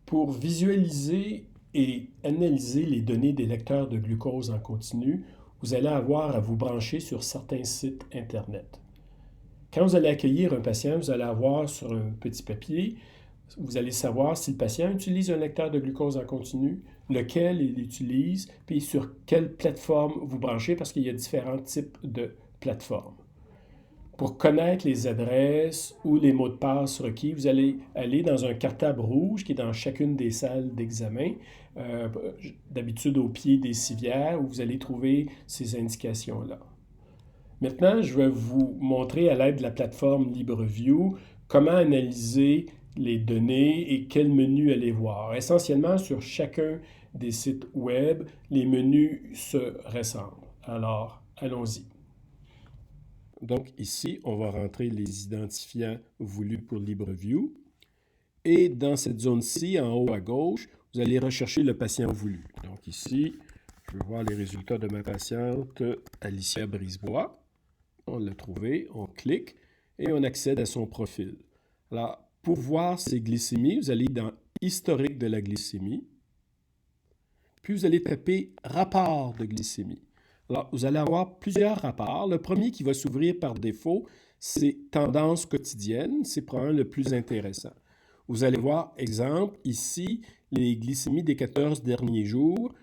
Pour visualiser et analyser les données des lecteurs de glucose en continu, vous allez avoir à vous brancher sur certains sites Internet. Quand vous allez accueillir un patient, vous allez avoir sur un petit papier, vous allez savoir si le patient utilise un lecteur de glucose en continu, lequel il utilise, puis sur quelle plateforme vous branchez, parce qu'il y a différents types de plateformes. Pour connaître les adresses ou les mots de passe requis, vous allez aller dans un cartable rouge qui est dans chacune des salles d'examen, euh, d'habitude au pied des civières, où vous allez trouver ces indications-là. Maintenant, je vais vous montrer à l'aide de la plateforme LibreView comment analyser les données et quel menu aller voir. Essentiellement, sur chacun des sites web, les menus se ressemblent. Alors, allons-y. Donc ici, on va rentrer les identifiants voulus pour LibreView. Et dans cette zone-ci, en haut à gauche, vous allez rechercher le patient voulu. Donc ici, je vais voir les résultats de ma patiente Alicia Brisebois. On l'a trouvé, on clique et on accède à son profil. Alors, pour voir ses glycémies, vous allez dans Historique de la glycémie, puis vous allez taper Rapport de glycémie. Alors, vous allez avoir plusieurs rapports. Le premier qui va s'ouvrir par défaut, c'est Tendance quotidienne. C'est probablement le plus intéressant. Vous allez voir, exemple, ici, les glycémies des 14 derniers jours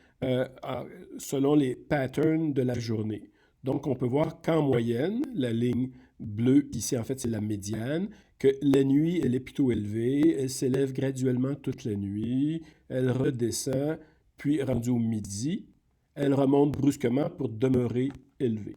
selon les patterns de la journée. Donc, on peut voir qu'en moyenne, la ligne bleue, ici, en fait, c'est la médiane, que la nuit, elle est plutôt élevée, elle s'élève graduellement toute la nuit, elle redescend, puis rendue au midi, elle remonte brusquement pour demeurer élevée.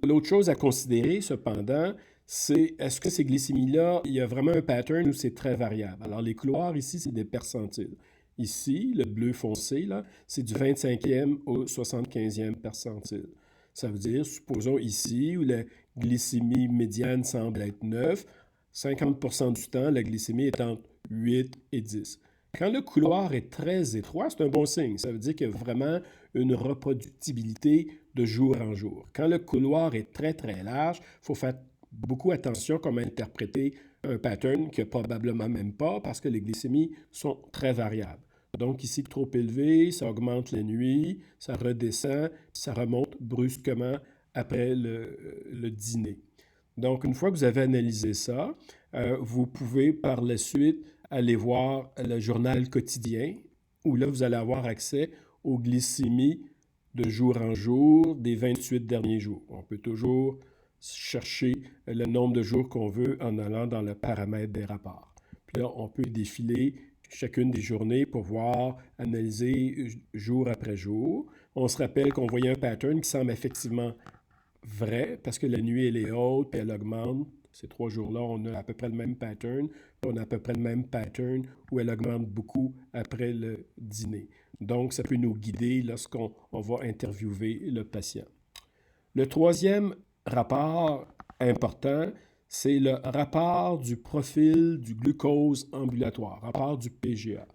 L'autre chose à considérer, cependant, c'est est-ce que ces glycémies-là, il y a vraiment un pattern ou c'est très variable? Alors, les couloirs ici, c'est des percentiles. Ici, le bleu foncé, là, c'est du 25e au 75e percentile. Ça veut dire, supposons ici, où la glycémie médiane semble être 9, 50% du temps, la glycémie est entre 8 et 10. Quand le couloir est très étroit, c'est un bon signe. Ça veut dire qu'il y a vraiment une reproductibilité de jour en jour. Quand le couloir est très, très large, il faut faire beaucoup attention à comment interpréter un pattern qu'il n'y a probablement même pas parce que les glycémies sont très variables. Donc ici, trop élevé, ça augmente la nuit, ça redescend, ça remonte brusquement après le dîner. Donc, une fois que vous avez analysé ça, vous pouvez par la suite aller voir le journal quotidien où là, vous allez avoir accès aux glycémies de jour en jour des 28 derniers jours. On peut toujours chercher le nombre de jours qu'on veut en allant dans le paramètre des rapports. Puis là, on peut défiler chacune des journées pour voir, analyser jour après jour. On se rappelle qu'on voyait un pattern qui semble effectivement vrai, parce que la nuit, elle est haute, puis elle augmente. Ces 3 jours-là, on a à peu près le même pattern. On a à peu près le même pattern où elle augmente beaucoup après le dîner. Donc, ça peut nous guider lorsqu'on va interviewer le patient. Le troisième rapport important, c'est le rapport du profil du glucose ambulatoire, rapport du PGA.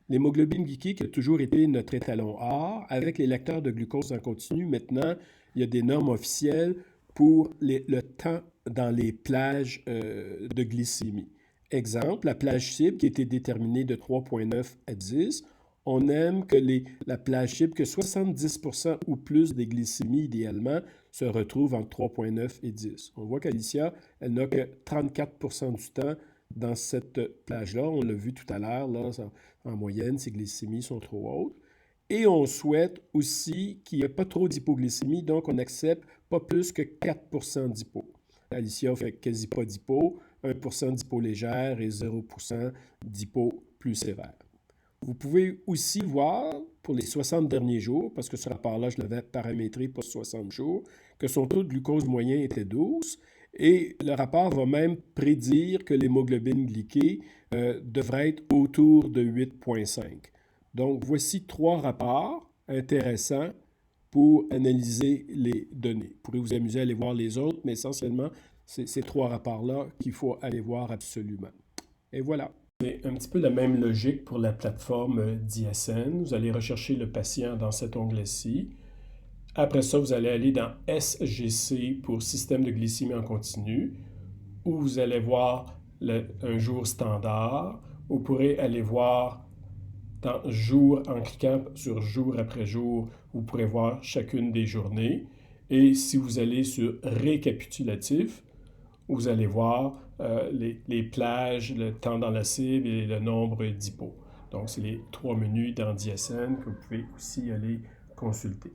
L'hémoglobine glyquée a toujours été notre étalon or. Avec les lecteurs de glucose en continu, maintenant, il y a des normes officielles pour le temps dans les plages de glycémie. Exemple, la plage cible qui a été déterminée de 3,9 à 10. On aime que la plage cible, que 70% ou plus des glycémies, idéalement, se retrouvent entre 3,9 et 10. On voit qu'Alicia, elle n'a que 34% du temps dans cette plage-là. On l'a vu tout à l'heure, là, en moyenne, ces glycémies sont trop hautes. Et on souhaite aussi qu'il n'y ait pas trop d'hypoglycémie, donc on accepte pas plus que 4% d'hypo. Alicia fait quasi pas d'hypo, 1% d'hypo légère et 0% d'hypo plus sévère. Vous pouvez aussi voir pour les 60 derniers jours, parce que ce rapport-là, je l'avais paramétré pour 60 jours, que son taux de glucose moyen était 12. Et le rapport va même prédire que l'hémoglobine glyquée devrait être autour de 8,5. Donc, voici 3 rapports intéressants pour analyser les données. Vous pourrez vous amuser à aller voir les autres, mais essentiellement, c'est ces 3 rapports-là qu'il faut aller voir absolument. Et voilà. C'est un petit peu la même logique pour la plateforme DSN. Vous allez rechercher le patient dans cet onglet-ci. Après ça, vous allez aller dans SGC pour système de glycémie en continu, où vous allez voir un jour standard, vous pourrez aller voir dans jour, en cliquant sur jour après jour, vous pourrez voir chacune des journées. Et si vous allez sur récapitulatif, vous allez voir les plages, le temps dans la cible et le nombre d'hippos. Donc, c'est les 3 menus dans Diasen que vous pouvez aussi aller consulter.